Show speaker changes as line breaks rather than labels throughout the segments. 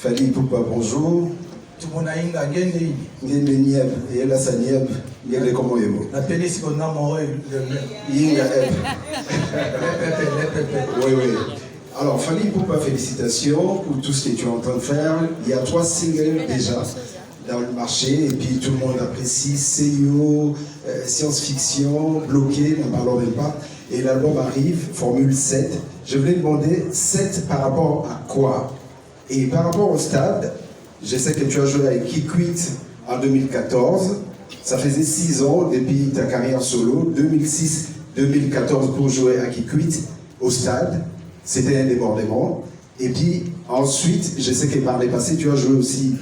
Fali Poupa, bonjour.
Tout le monde a une gagne.
Ngende Nieb, et là, ça Nieb, Ngende comment est
La pénis qu'on a moré.
Yinga Eb. Oui, oui. Alors, Fali Poupa, félicitations pour tout ce que tu es en train de faire. Il y a 3 singles déjà dans le marché, et puis tout le monde apprécie CEO, science-fiction, bloqué, n'en parlons même pas. Et l'album arrive, Formule 7. Je voulais demander 7 par rapport à quoi? Et par rapport au stade, je sais que tu as joué avec Kikwit en 2014. Ça faisait 6 ans depuis ta carrière solo, 2006-2014 pour jouer à Kikwit au stade. C'était un débordement. Et puis ensuite, je sais que par les passés, tu as joué aussi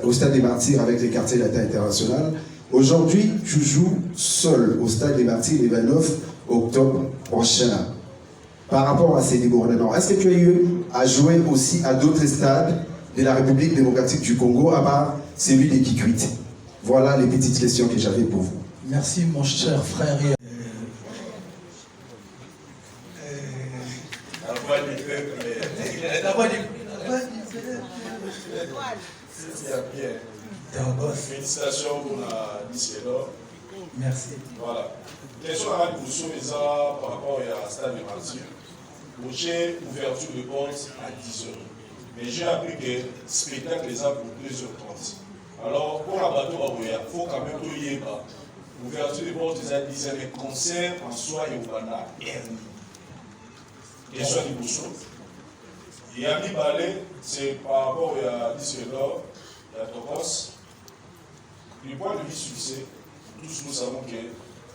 au Stade des Martyrs avec les quartiers latins international. Aujourd'hui, tu joues seul au Stade des Martyrs le 29 octobre prochain. Par rapport à ces débordements, est-ce que tu as eu à jouer aussi à d'autres stades de la République démocratique du Congo, à part celui de Kikwit? Voilà les petites questions que j'avais pour vous.
Merci mon cher frère.
Félicitations pour la lycée-là.
Merci.
Voilà. Question à la position par rapport à Stade de Martyrs. J'ai ouverture de porte à 10h. Mais j'ai appris que le spectacle est pour 2h30. Alors, pour la bateau à il faut quand même que y ait pas. Ouverture de porte à 10h, mais concert en soi et au Banda, Ernie. Question de position. Et à mi-balai, c'est par rapport à 10h, il y a Tokos. Du point de vue succès, tous nous savons que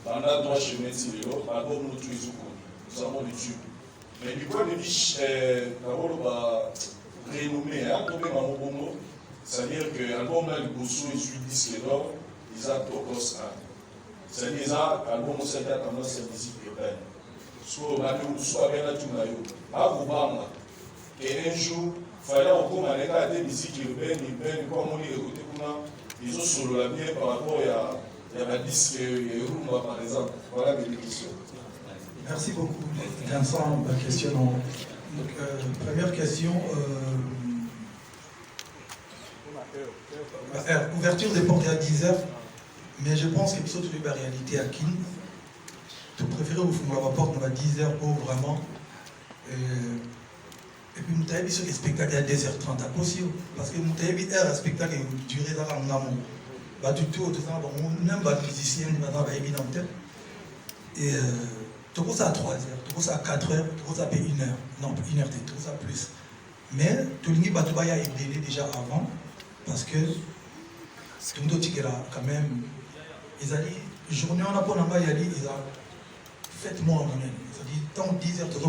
Banda doit chez Métilio, l'album nous tous avons des tubes. Mais du point de vue renommé, c'est-à-dire que l'album là, le Bosso est sur disque d'or, ils ont Tokos 1. C'est-à-dire que l'album aussi a tendance à musique urbaine. Soit bien là, tout le monde. À Boubanga, et un jour, il fallait encore à des musiques urbaines, comme on dit, écouter ils ont solo la bien par rapport à la disque Rumba par exemple. Voilà mes questions.
Merci beaucoup, Vincent, ma question. Donc, première question. Ouverture des portes à 10h, mais je pense que plutôt la réalité à Kin. Tu préfères ouvrir la porte à 10h pour vraiment. Et puis, nous avons vu ce spectacle à 2h30 à possible. Parce que nous avons vu un spectacle qui durait dans l'amont. Du tout, même les musiciens, nous avons vu dans le tête. Et tout ça à 3h, tout ça à 4h, tout ça à 1h. Non, 1h, tout ça plus. Mais tout le monde a été déjà avant. Parce que tout le monde a quand même. Ils ont dit, journée on a pas en ils ont faites-moi en même. Ils ont dit, tant 10h, tout ça,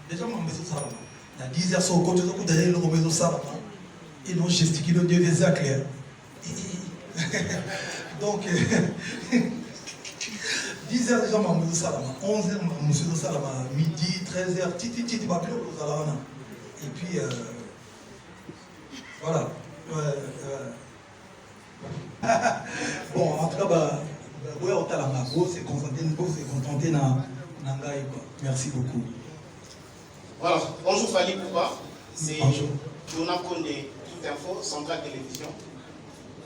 déjà, on a besoin de ça. À 10h, sur le côté, derrière le réseau Salama, ils ont gesticulé Dieu des clair. Donc, 10h déjà, on a Salama, 11h, on a Salama, midi, 13h, titi, et puis, voilà. Bon, en tout cas, c'est contenté dans Nangaï. Merci beaucoup.
Voilà, bonjour Fali Poupa, c'est Jonah Kondé, Tout Info, Centrale Télévision.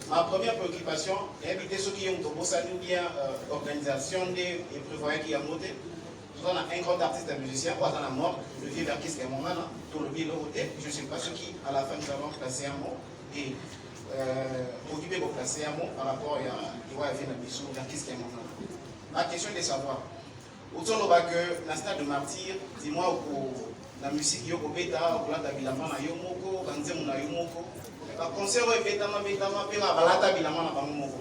Ma première préoccupation est d'éviter ceux qui ont commencé à nous bien l'organisation des prévoyants qui a monté. Nous avons un grand artiste, un musicien, ou à la mort, le vieux Verkis qui est mon âne, tout le vieux Loroté. Je ne sais pas ceux qui, à la fin, nous allons placer un mot et occuper de placer un mot par rapport à Verkis qui est mon âne. Ma question est de savoir, autour de la stade de martyr, dis-moi la musique yo beta okulata bilamba na yo moko banzemu na yo moko ba concert o betama pe ba balata bilamba na bango moko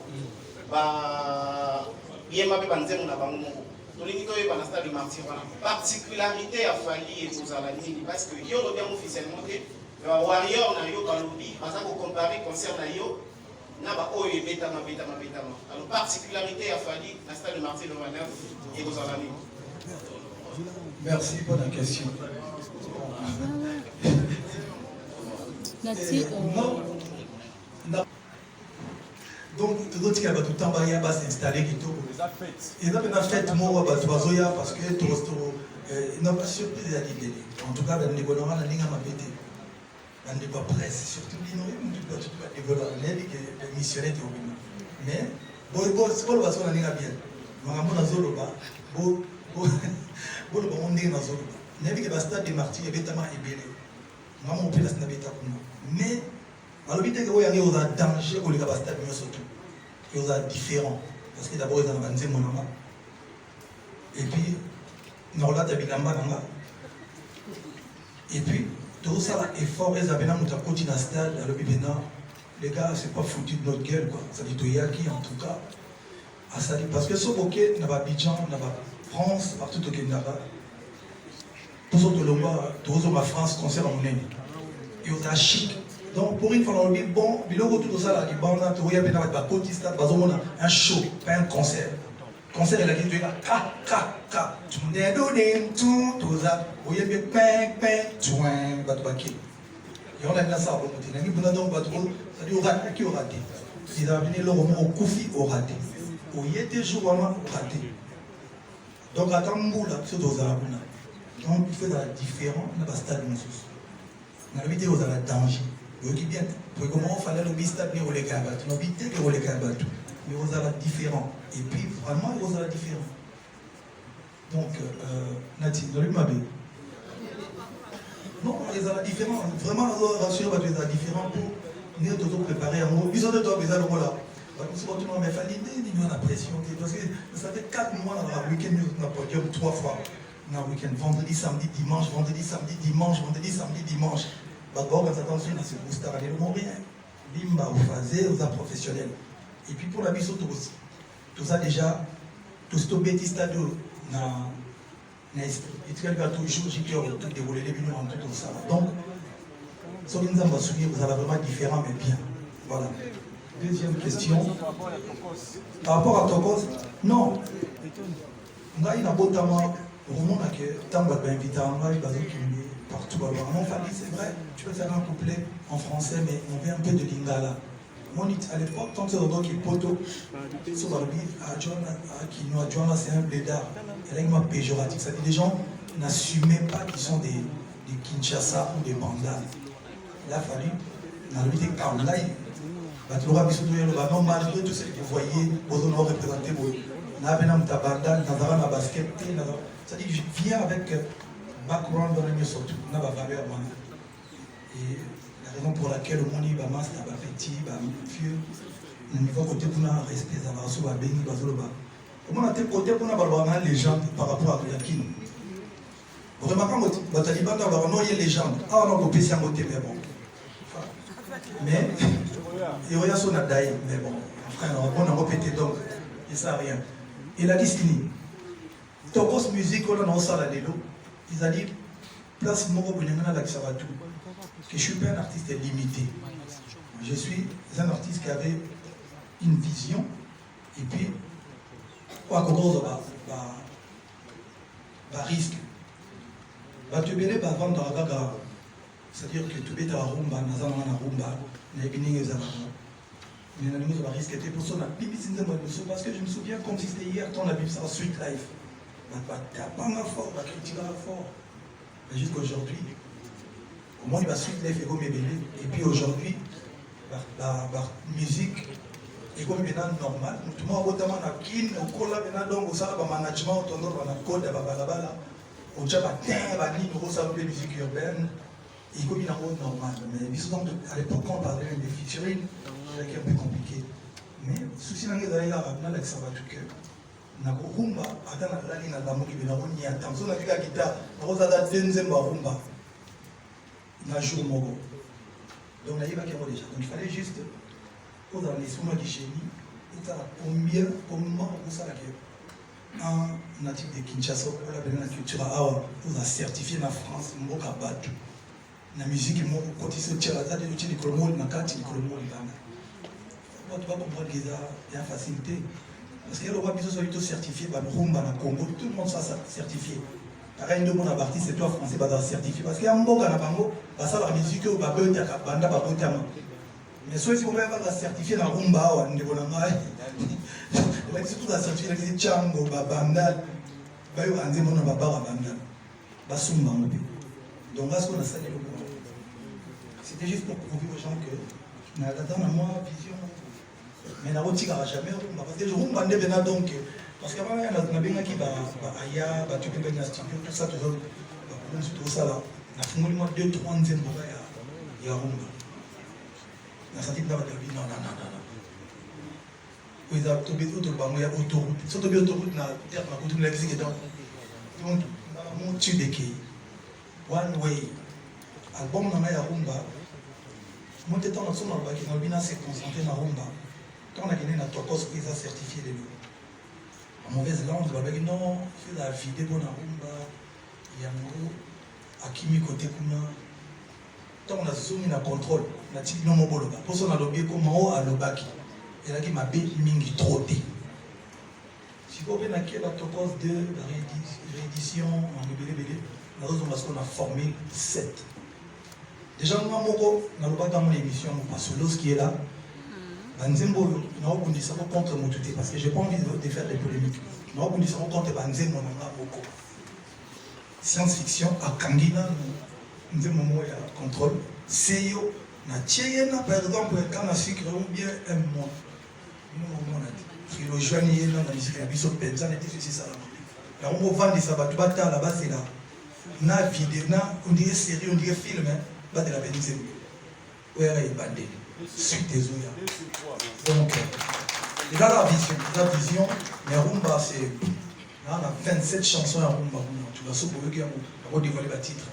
ba yema pe banzemu na bango moko tolingi to yeba na stade de martyr wana particularité ya Fali et kozala nini parce que yo lo bien officiellement que ba warrior na yo balobi baza ko comparer concert na yo na ba oyo betama alors particularité ya Fali na stade de martyr le 29 et kozala nini.
Merci pour la question. Donc, tout le monde qui a tout le temps s'installer. Ils ont fait tout le monde parce que ils n'ont pas surpris les idées. En tout cas, les gouvernements n'ont pas pété. on ne pas presse, surtout tu dois développer, les missionnaires qui ont venu. Mais, c'est pas le bassin qu'on a bien. On a zolo ba, on est dans zolo. N'avez que basta des martyrs et bêtement ébélé. On peut la snaber ta pour nous. Mais, alors vite que vous avez aux danger pour les basta de mieux surtout. Et aux différents. Parce que d'abord, ils ont avancé mon nom. Et puis, nous avons la et puis, tout ça est fort, ils avaient un côté dans le stade, les gars, c'est pas foutu de notre gueule, quoi. Ça dit, tu y a qui, en tout cas. Parce que ce bokeh, il y a Abidjan, il y a France, partout au Kenya. Tout ça, tout la France, concert à mon aîné. Et on a chic. Donc, pour une fois, on dit, bon, il y a tout ça, il y a un show, pas un concert. Concert, il a dit, tu es là, tout le monde est donné, tout ça, vous y avez ping, batouaki. Et on a dit ça, on a dit, donc, ça dit, on a qui au raté. Il a venu le roman au Koufi au raté. Au y était jour au raté. Donc, à Tamboula, c'est aux Arabes. Donc, il fait la différence, on a pas stade de Moussous. On a vidéo aux Arabes danger. Vous dites bien, comment on fallait le stade, mais on les gabat. On a vidé que on les gabat. Mais aux Arabes différents. Et puis, vraiment, aux Arabes différents. Donc, Nadine, dans le Mabé. Non, les Arabes différents. Vraiment, rassurez-vous, les Arabes différents pour nous tous préparer un mot. Ils ont de toi, ils ont le mot là. Mais il fallait diminuer la pression. Parce que ça fait 4 mois dans le week-end, nous avons podium 3 fois. Dans le week-end, vendredi, samedi, dimanche, vendredi, samedi, dimanche, vendredi, samedi, dimanche. D'abord, quand attention, on a ce booster, on n'a rien. Bimba, vous faites, vous êtes professionnel. Et puis pour la mission aussi. Tout ça déjà, tout ce petit stade, et tu vas toujours, j'ai tout déroulé les millions en tout ça. Donc, ce que nous avons souligné, vous allez vraiment différent, mais bien. Voilà. Deuxième question. Par rapport à Tokos, non. On a une abonnement, au moment que tant qu'on va inviter, on va partout. Alors, non, c'est vrai, tu peux faire un couplet en français, mais on veut un peu de lingala. À l'époque, tant que c'est qui poto, sur Barbie, à John, c'est un blédard. Et là, il m'a péjoratif. C'est-à-dire les gens n'assumaient pas qu'ils sont des Kinshasa ou des Bandas. Il a fallu, dans le milieu de Kamlaï, malgré tout ce que vous voyez, vous en représentez, vous avez un tabanda, vous avez un basket, c'est-à-dire je viens avec background dans le mieux surtout, on a valeur. Et la raison pour laquelle le monde est master, petit, vieux, au niveau côté pour un respect, ça va se faire béni, comment on a côté pour une légende par rapport à Yakin. Vous remarquez que les talibans ont une légende. Ah, on a coupé ça à côté, mais bon. Mais, il y a son adaï, mais bon, frère, on a répété donc, il ne sait rien. Il a dit fini. Tokos musique, on a ça là dedans. Il a dit, place Moro Bounengana Laksavatou, que je ne suis pas un artiste limité. Je suis un artiste qui avait une vision, et puis, quoi qu'on dise, risque. Tu veux pas vendre la bagarre. C'est-à-dire que tu es à Rumba, Rumba, mais nous risqué pour ça. Parce que je me souviens comme si c'était hier, on a vu ça en Sweet Life. Tu n'as pas ma fort, tu critiques fort. Mais jusqu'à aujourd'hui, au moins il va Sweet Life et puis aujourd'hui, la musique est comme maintenant normal. Tout le monde a dit management, code, on a dit musique urbaine. Il y a une rôle normal. Mais à l'époque, quand on parlait de featuring, c'était un peu compliqué. Mais le souci c'est que nous avons ça va tout cœur. Nous avons rumba, attends, la ligne de qui vient on y attend. Si on a vu la guitare, nous avons la deuxième rumba. Nous avons joué au Mogo. Donc, on a eu déjà. Donc, il fallait juste, pour dans les soins du génie, comment on ça un natif de Kinshasa, on a la culture à on a certifié la France, on a battu. La musique, quand ils se tirent à la tête, ils ont le monde, ils ont le monde. Tu vas comprendre qu'il y a une facilité. Parce qu'il y a le roi Bissot solito certifié par le Rumba dans le Congo, tout le monde soit certifié. Pareil, nous, mon abartis, c'est toi français, va certifié. Parce qu'il y a un mot dans la bango, ça la musique, on va bande, banda, banda. Mais soit si on va certifier dans le Rumba, on est bon. Là, c'est tout à certifier, c'est Tchango, Banda, Bayo, Anzemo, Baba, Banda, Basumba. Donc là, ce qu'on a salé le monde. c'était juste pour prouver aux gens que dans moi vision mais na rotika jamais parce que je vous demande bien donc parce qu'avant il y a bien qui aya tu peux bien studio tout ça tout ça là na fungoli moi 2-3 nzembo ya rumba na senti que non oui ça to be autour bango ya autoroute surtout bien autoroute na terre na kutu la musique donc mon tube qui one way album na ya rumba mon temps na soma ba qui na bina se concentrer na rumba quand on a gagné na tokos qui a certifié de lui en mauvaise langue ba qui non fait la vidéo na rumba yango akimi côté kuna tant on a zoomé na contrôle na ti no moboloba pour ça na lobby comment à lobaki et là qui m'a bien mingi trop té si vous venez à la tokos de la réédition en belé la raison parce qu'on a formé 7 déjà nous moko na lobaki dans mon émission parce que lorsqu'il est là Banzembo na okundisa contre Moutouté parce que j'ai pas envie de faire des polémiques na okundisa contre Banzembo na moko science-fiction à Kangina Nzembo ya contrôle CEO na tiena par exemple quand on a sucre ou bien un mois on a dit le journée na musique biso penza n'était ceci ça là on va vendre ça va bata là bas c'est là na vidéo na on dirait série on dirait film bah de la Nzembo ouais il bandé suite des oya donc il a la vision mais rumba c'est on a 27 chansons à rumba tu vas sauver que on dévoiler le titre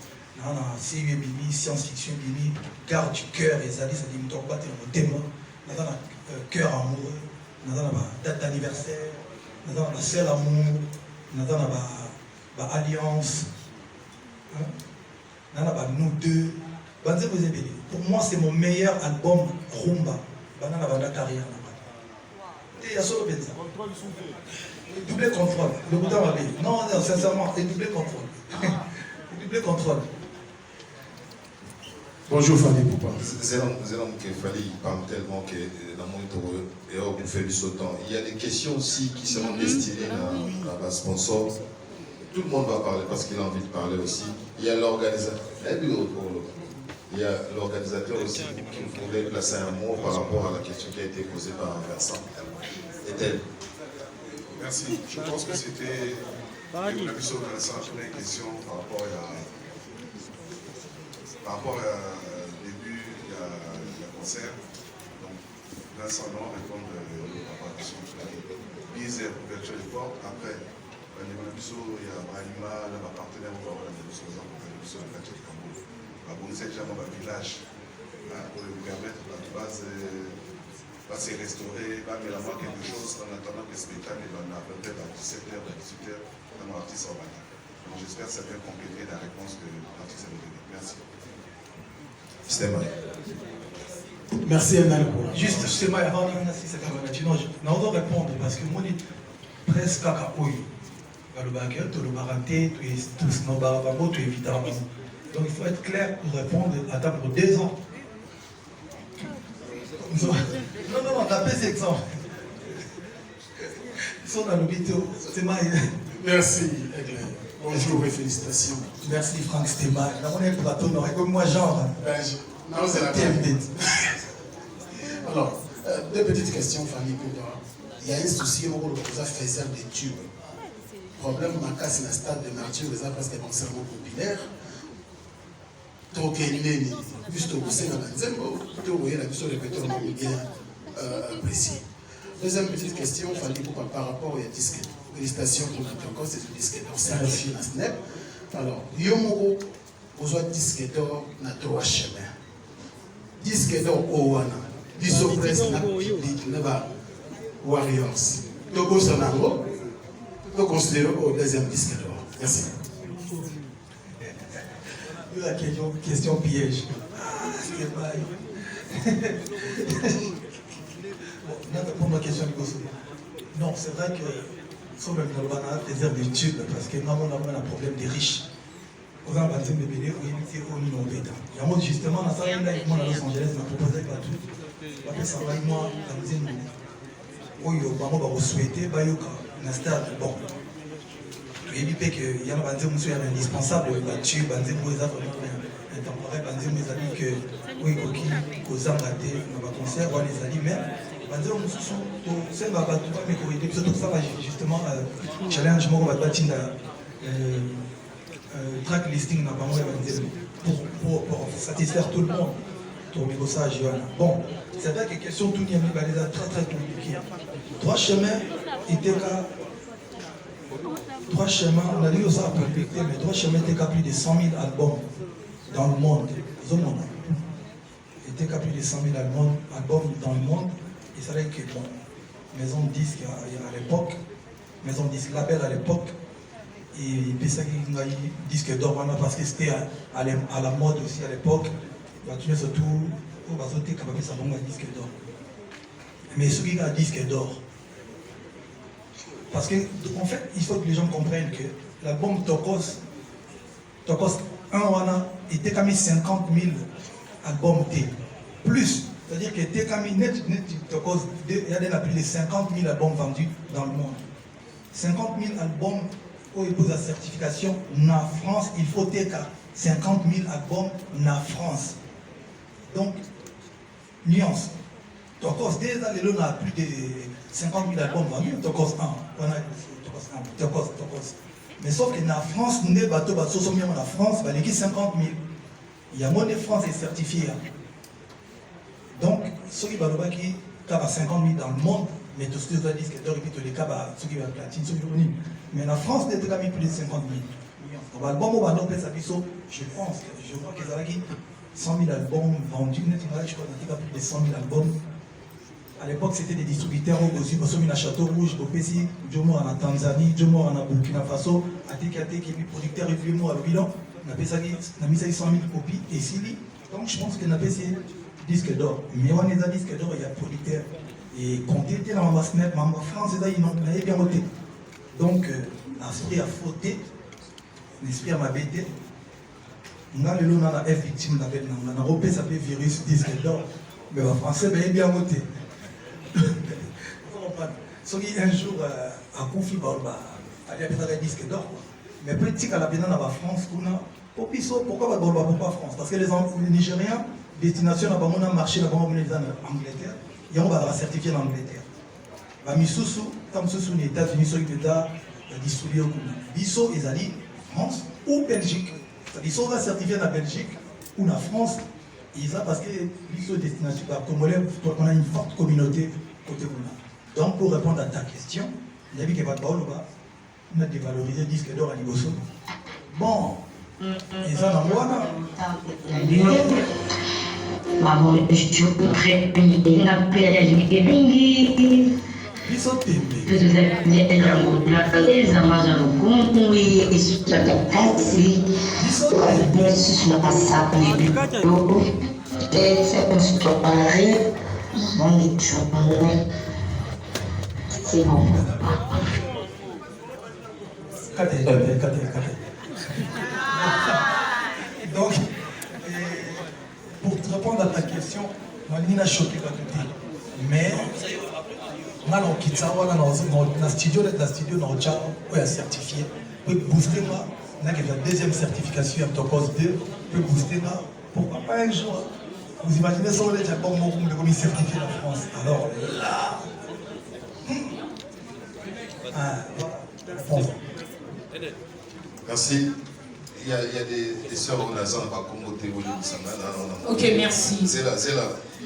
on a série bini science-fiction bini garde du cœur et ça dit me tombe pas dans le thème on a cœur amoureux on a date d'anniversaire on a seul amour on a alliance on a nous deux. Pour moi, c'est mon meilleur album rumba. Banana Banda carrière. Et il y a solo Benza. Double contrôle. Le bouton va bien. Non, sincèrement, et double contrôle. Double contrôle.
Bonjour Fanny Poupa.
Zélam qui Fali parle tellement que la montre et au fait du sautant. Il y a des questions aussi qui seront destinées à la sponsor. Tout le monde va parler parce qu'il a envie de parler aussi. Il y a l'organisateur. Il y a l'organisateur aussi qui voulait placer un mot par rapport à la question qui a été posée par Vincent. Et
Merci. Je pense que c'était une question de Vincent. Une question par rapport au début du concert. Donc, Vincent va répondre à la question. Bise ouverture de porte. Après, il y a Brahima, le partenaire pour la quartier de Cameroun. Bon, c'est déjà mon village pour lui permettre de base de se restaurer, de mettre quelque chose en attendant que le spectacle va peut-être à 17h, à 18h, dans l'artiste en bataille. Donc j'espère que ça peut compléter la réponse que l'artiste a donnée. Merci.
Stéma.
Merci Emmanuel.
Juste, Stéma, avant de on va répondre parce que moi, presque à Kaoui. Le baguette, le baraté, tous nos barabamos, tu évidemment. Donc il faut être clair pour répondre à table pour 2 ans. Non, tapez cet exemple. Ils sont dans le vidéo.
Merci, bonjour et félicitations.
Merci Franck Stéma. On est plateau, on comme moi, genre.
Non, c'est la TMD. Alors, 2 petites questions, Fanny. Il y a un souci, on va faire des tubes. Le problème, c'est le stade de nature, les parce que c'est populaire. Donc, juste au sein de la Nzembo, tout le répéteur bien précis. Deuxième petite question, par rapport au disque. Félicitations pour notre encore, c'est un disque d'or, c'est reçu dans Snap. Alors, Yomoro, vous avez disque d'or, on a 3 chemins. Disque d'or, Owana, Bisopress, Naba, Warriors. Togo Sonango, nous considérons au deuxième disque d'or. Merci.
La question piège. Pour ma question, non, c'est vrai que si on a des heures d'études, parce que nous avons un problème des riches. On a un bâtiment de bébé, on est au niveau bêta. Et justement, on a ça, on a Los Angeles, on a proposé avec la tout. On a ça, moi, la deuxième année. Oui, on va souhaiter, un stade, bon. Il y a un indispensable, un tube, un temporaire, un que oui, aux Angleterre, on va concert, on les alliés, mais c'est justement challenge track listing pour satisfaire tout le monde. Bon, c'est vrai que la question tout est très très compliquée. Trois chemins, on a dit ça à perpétuer, mais trois chemins étaient qu'à plus de 100 000 albums dans le monde. Il était qu'à plus de 100 000 albums dans le monde. Et c'est vrai que bon, maison de disque à l'époque, maison de disque label à l'époque, et puis ça qui a disque d'or parce que c'était à la mode aussi à l'époque. Tu es surtout au basoté capable ça bon disque d'or. Mais ce qui a disque d'or, parce que en fait il faut que les gens comprennent que l'album Tokos 1 wana était comme 50 000 albums T plus. C'est-à-dire que il y a plus de 50 000 albums vendus dans le monde. 50 000 albums où il pose la certification en France, il faut TK 50 000 albums en France. Donc, nuance. Tokos, déjà, on a plus de 50 000 albums vendus. Tokos 1. On a Tokos. Mais sauf que en France, nous avons bateau en France, il y a 50 000. Il y a moins de France est certifié. Donc, ceux qui ont 50 000 dans le monde, mais tout ce qui est disque d'or, et puis tous les cas, ceux qui ont platine, ceux qui ont. Mais en France, il y a plus de 50 000. Donc, l'album, je crois qu'ils ont 100 000 albums vendus. Je crois qu'il y a plus de 100 000 albums. À l'époque, c'était des distributeurs aussi, parce qu'il y a Château Rouge, Bopesi, Jomo en Tanzanie, Jomo en Burkina Faso, Atekate, qui est producteur et Vimo à bilan. On a mis 100 000 copies et Sili. Donc, je pense qu'on a fait disque d'or. Mais on a des disques d'or, il y a producteur. Et quand tu étais dans ma snap, ma France, ils n'ont bien voté. Donc, l'esprit a fauté, l'esprit a bêté. On a le nom dans la F victime, on a repéré ça peut virus disque d'or. Mais en français, il est bien voté. Il faut comprendre. Ceux qui un jour a confié, il y a peut-être un disque d'or. Mais petit à la pénale dans la France, pourquoi pas France? Parce que les Nigériens, destination là-bas, on a marché là-bas, on est en Angleterre, et on va certifier en Angleterre. Misusu, comme ce sont les États-Unis, ceux qui ont distribué au Kouna. Bisso, ils allaient France ou Belgique. C'est-à-dire, ils sont certifiés en Belgique ou en France. Ils ont parce que Bisso destination par Congolais, on a une forte communauté côté Kouna. Donc, pour répondre à ta question, il y a vu qu'il n'y a pas de bol là-bas. On a dévalorisé le disque d'or à Liboso. Bon, ils ont en Rwanda.
Maman, je voudrais une appel à l'Union.
Ils sont témés.
Vous êtes les Amazons, et sur la place, bien sûr, la passade, les bureaux, et c'est un stoppage. C'est bon.
Donc, pour te répondre à ta question, on a choqué quand tu dis. Mais, on a le studio dans le chat, on a certifié, on peut booster moi, on a la deuxième certification, on a 2, on peut booster moi. Pourquoi pas un jour? Vous imaginez ça, on est déjà comme certifié en France. Alors là, voilà.
Merci. Il y a des sœurs au Nazan à Congo Théolie.
Ok, merci.
C'est là.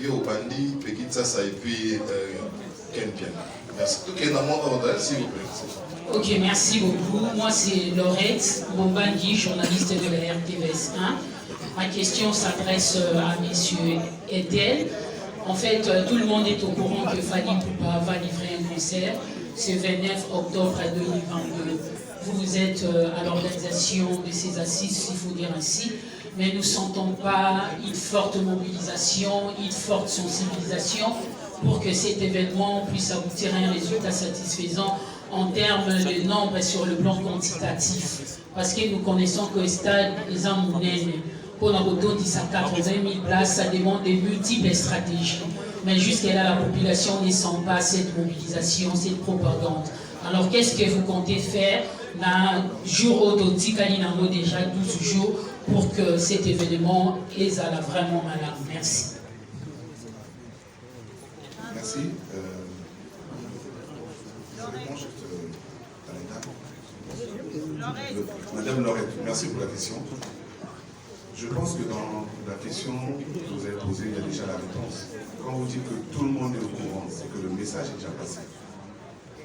Yo Bandi, Pekitsa, ça et puis Ken Pian. Merci. Tout est dans mon ordre, s'il vous plaît.
Ok, merci beaucoup. Moi, c'est Laurette Bombandi, journaliste de la RTVS 1. Ma question s'adresse à messieurs Etel. En fait, tout le monde est au courant que Fally Ipupa va livrer un concert ce 29 octobre 2022. Vous êtes à l'organisation de ces assises, il faut dire ainsi, mais nous ne sentons pas une forte mobilisation, une forte sensibilisation pour que cet événement puisse aboutir à un résultat satisfaisant en termes de nombre et sur le plan quantitatif. Parce que nous connaissons que le stade est en monnaie. Pour notre auto, 80 000 places, ça demande de multiples stratégies. Mais jusqu'à là, la population ne sent pas cette mobilisation, cette propagande. Alors, qu'est-ce que vous comptez faire? Dans jour autotique, il y a déjà 12 jours pour que cet événement ait vraiment à l'âme. Merci.
Merci. Madame Laurette, merci pour la question. Je pense que dans la question que vous avez posée, il y a déjà la réponse. Quand vous dites que tout le monde est au courant, c'est que le message est déjà passé.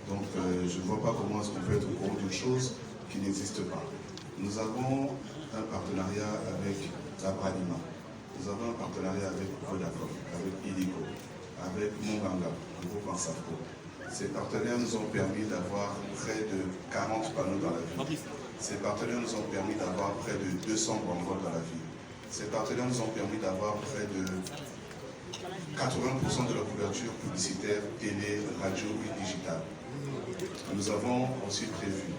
Donc je ne vois pas comment est-ce qu'on peut être au courant d'une chose qui n'existe pas. Nous avons un partenariat avec la Bralima. Nous avons un partenariat avec Vodafone, avec Illico, avec Monganga, le groupe Ansafco. Ces partenaires nous ont permis d'avoir près de 40 panneaux dans la ville. Ces partenaires nous ont permis d'avoir près de 200 banderoles dans la ville. Ces partenaires nous ont permis d'avoir près de 80% de la couverture publicitaire, télé, radio et digitale. Nous avons aussi prévu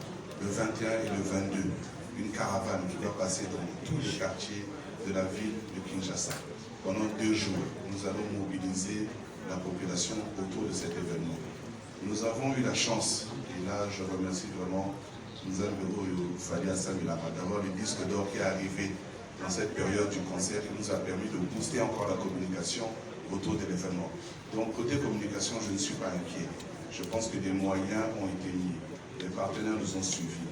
le 21 et le 22 une caravane qui va passer dans tous les quartiers de la ville de Kinshasa. Pendant 2 jours, nous allons mobiliser la population autour de cet événement. Nous avons eu la chance, et là je remercie vraiment Fali Hassan Milama, d'avoir le disque d'or qui est arrivé dans cette période du concert qui nous a permis de booster encore la communication autour de l'événement. Donc côté communication, je ne suis pas inquiet. Je pense que des moyens ont été mis. Les partenaires nous ont suivis.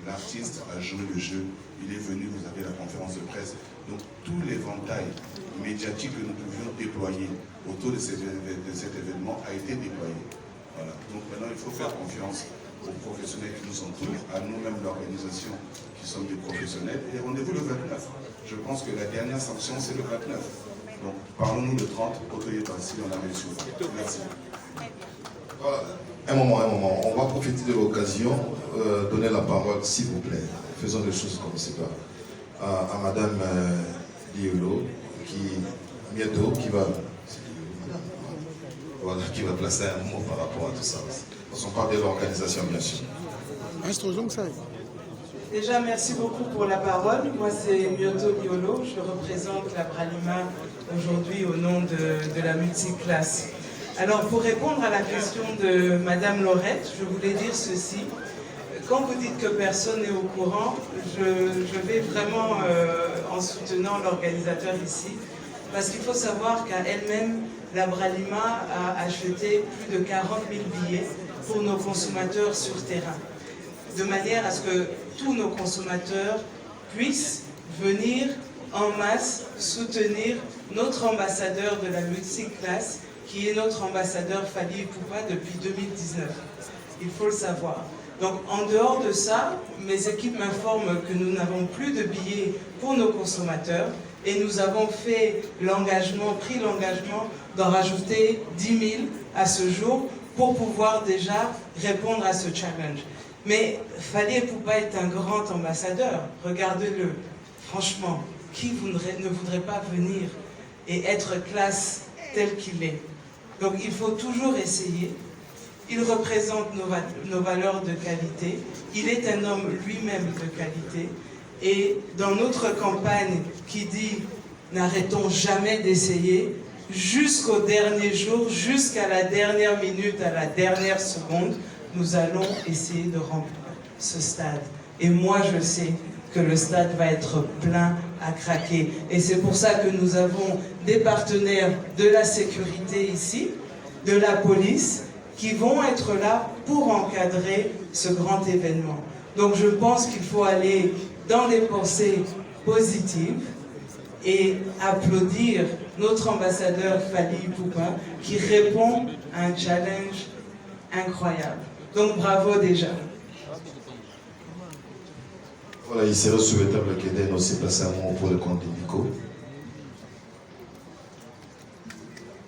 L'artiste a joué le jeu. Il est venu, vous avez la conférence de presse. Donc tout l'éventail médiatique que nous pouvions déployer autour de cet événement a été déployé. Voilà. Donc maintenant, il faut faire confiance aux professionnels qui nous entourent, à nous-mêmes l'organisation qui sommes des professionnels. Et rendez-vous le 29. Je pense que la dernière sanction, c'est le 29. Donc parlons-nous le 30, si on a réussi. Merci.
Voilà. Un moment. On va profiter de l'occasion, donner la parole, s'il vous plaît. Faisons des choses comme ça. À Madame Diolo, qui bientôt, qui va placer un mot par rapport à tout ça. On parle de l'organisation, bien sûr.
Déjà, merci beaucoup pour la parole. Moi, c'est Myoto Diolo. Je représente la Bralima aujourd'hui au nom de la multiclasse. Alors, pour répondre à la question de Madame Laurette, je voulais dire ceci. Quand vous dites que personne n'est au courant, je vais vraiment en soutenant l'organisateur ici, parce qu'il faut savoir qu'à elle-même, la Bralima a acheté plus de 40 000 billets pour nos consommateurs sur terrain, de manière à ce que tous nos consommateurs puissent venir en masse soutenir notre ambassadeur de la multiclasse, qui est notre ambassadeur Fali Ipupa depuis 2019. Il faut le savoir. Donc en dehors de ça, mes équipes m'informent que nous n'avons plus de billets pour nos consommateurs et nous avons pris l'engagement d'en rajouter 10 000 à ce jour pour pouvoir déjà répondre à ce challenge. Mais Fali Ipupa est un grand ambassadeur, regardez-le. Franchement, qui ne voudrait pas venir et être classe tel qu'il est? Donc il faut toujours essayer. Il représente nos valeurs de qualité. Il est un homme lui-même de qualité. Et dans notre campagne qui dit « N'arrêtons jamais d'essayer », jusqu'au dernier jour, jusqu'à la dernière minute, à la dernière seconde, nous allons essayer de remplir ce stade. Et moi, je sais que le stade va être plein à craquer. Et c'est pour ça que nous avons des partenaires de la sécurité ici, de la police, qui vont être là pour encadrer ce grand événement. Donc je pense qu'il faut aller dans les pensées positives et applaudir notre ambassadeur Fali Ipupa qui répond à un challenge incroyable. Donc bravo déjà.
Voilà, il serait souhaitable qu'Eden aussi passe un mot pour le compte d'Illico.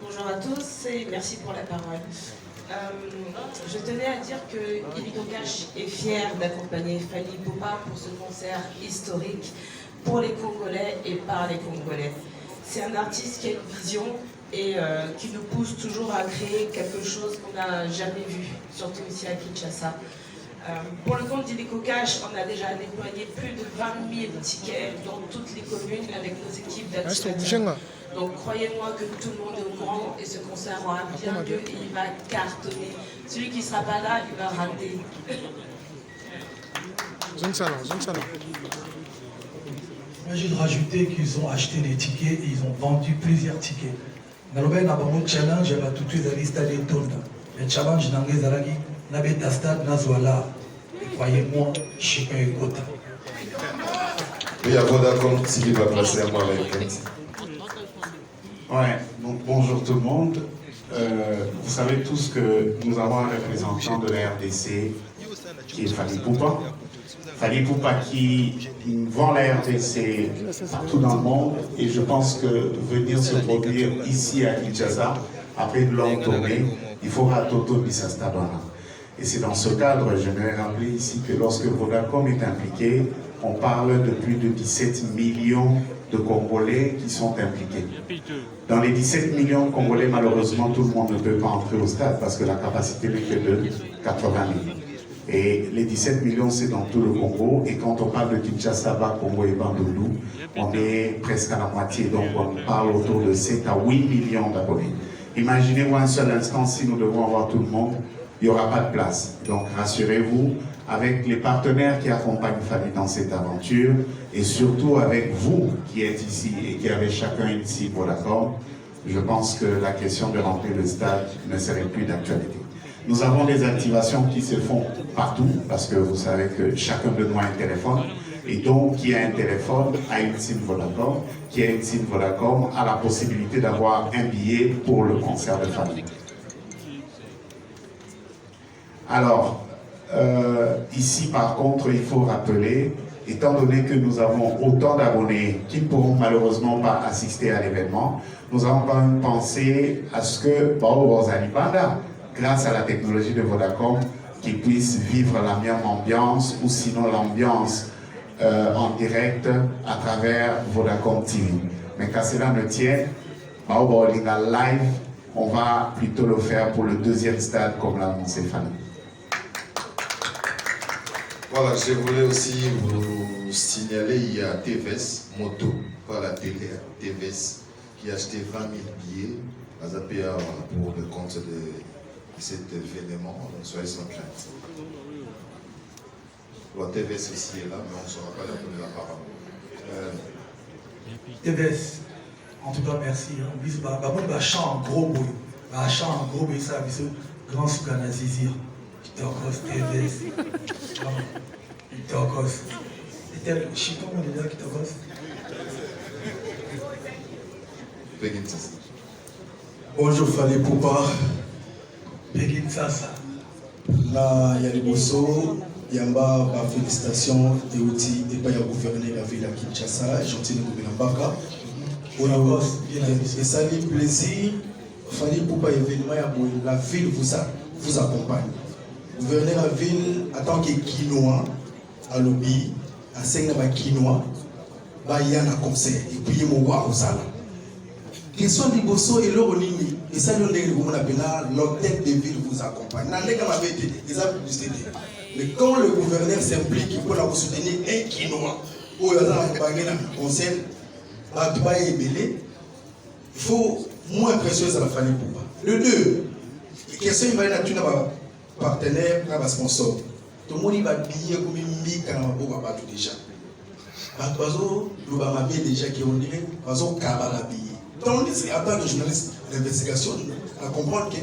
Bonjour à tous et merci pour la parole. Je tenais à dire que Illico Cash est fier d'accompagner Fali Ipupa pour ce concert historique pour les Congolais et par les Congolais. C'est un artiste qui a une vision et qui nous pousse toujours à créer quelque chose qu'on n'a jamais vu, surtout ici à Kinshasa. Pour le compte d'Illico Cash, on a déjà déployé plus de 20 000 tickets dans toutes les communes avec nos équipes d'activateurs. Donc croyez-moi que tout le monde est au courant et ce concert aura bien lieu et il va cartonner. Celui qui ne sera pas là, il va rater.
vais juste rajouter qu'ils ont acheté des tickets et ils ont vendu plusieurs tickets. Dans le challenge, il y a tout les stades de Tonda. Le challenge dans les Aragis, n'a pas stade Nazwala. Croyez-moi, chacun est content.
Oui, à Vodacom, s'il va passer à moi avec.
Ouais, donc bonjour tout le monde. Vous savez tous que nous avons un représentant de la RDC qui est Fally Ipupa. Fally Ipupa qui vend la RDC partout dans le monde et je pense que venir se produire ici à Kinshasa, après une longue tournée, il faudra Toto Bissastadona. Et c'est dans ce cadre, je vais rappeler ici que lorsque Vodacom est impliqué, on parle de plus de 17 millions de Congolais qui sont impliqués. Dans les 17 millions de Congolais, malheureusement, tout le monde ne peut pas entrer au stade parce que la capacité n'est que de 80 000. Et les 17 millions, c'est dans tout le Congo. Et quand on parle de Kinshasa, Bas, Congo et Bandundu, on est presque à la moitié. Donc on parle autour de 7 à 8 millions d'abonnés. Imaginez-vous un seul instant, si nous devons avoir tout le monde, il n'y aura pas de place. Donc rassurez-vous, avec les partenaires qui accompagnent Fally dans cette aventure, et surtout avec vous qui êtes ici et qui avez chacun ici pour l'accord, je pense que la question de remplir le stade ne serait plus d'actualité. Nous avons des activations qui se font partout, parce que vous savez que chacun de nous a un téléphone, et donc qui a un téléphone a une SIM Vodacom, qui a une SIM Vodacom a la possibilité d'avoir un billet pour le concert de Fally. Alors, ici par contre, il faut rappeler, étant donné que nous avons autant d'abonnés qui ne pourront malheureusement pas assister à l'événement, nous avons quand même pensé à ce que grâce à la technologie de Vodacom, qu'ils puissent vivre la même ambiance ou sinon l'ambiance en direct à travers Vodacom TV. Mais qu'à cela ne tienne, live, on va plutôt le faire pour le deuxième stade comme l'a annoncé Fally.
Voilà, je voulais aussi vous signaler, il y a TVS Moto, pas la télé, TVS, qui a acheté 20 000 billets à Zapia pour le compte de cet événement, donc soyez sans crainte. La TVS aussi est là, mais on ne saura pas la donner la parole.
TVS, en tout cas merci. On dit que je chante en gros bruit. Je chante en gros bruit, ça, grand soukana zizir. Kitokos TVS. Kitokos. C'était Chico, on est là, Kitokos.
Bonjour Fally Ipupa.
Begin Sasa.
Là, il y a les Bosso, il y a une félicitation et aussi et pas il y a gouverner la ville à Kinshasa, gentil de Mbaka. Et ça fait plaisir. Fally Ipupa événement, la ville vous accompagne. Gouverner la ville en tant que quinoa, à lobby, à Sengnaba quinoa, il y a un concert et puis il y a un sala. Question du Bosso et l'Oronini, et ça nous l'hôtel de ville vous accompagne. Mais quand le gouverneur s'implique pour la soutenir un quinoa, ou un concert, il faut moins précieux à la Fally Ipupa. Le 2, question il va y avoir partenaire, un sponsor. Tout le monde va payer comme une mique quand on va battre déjà. Nous avons déjà qui ont dit, nous avons qu'à la billet. Donc, en tant que journaliste d'investigation, à comprendre que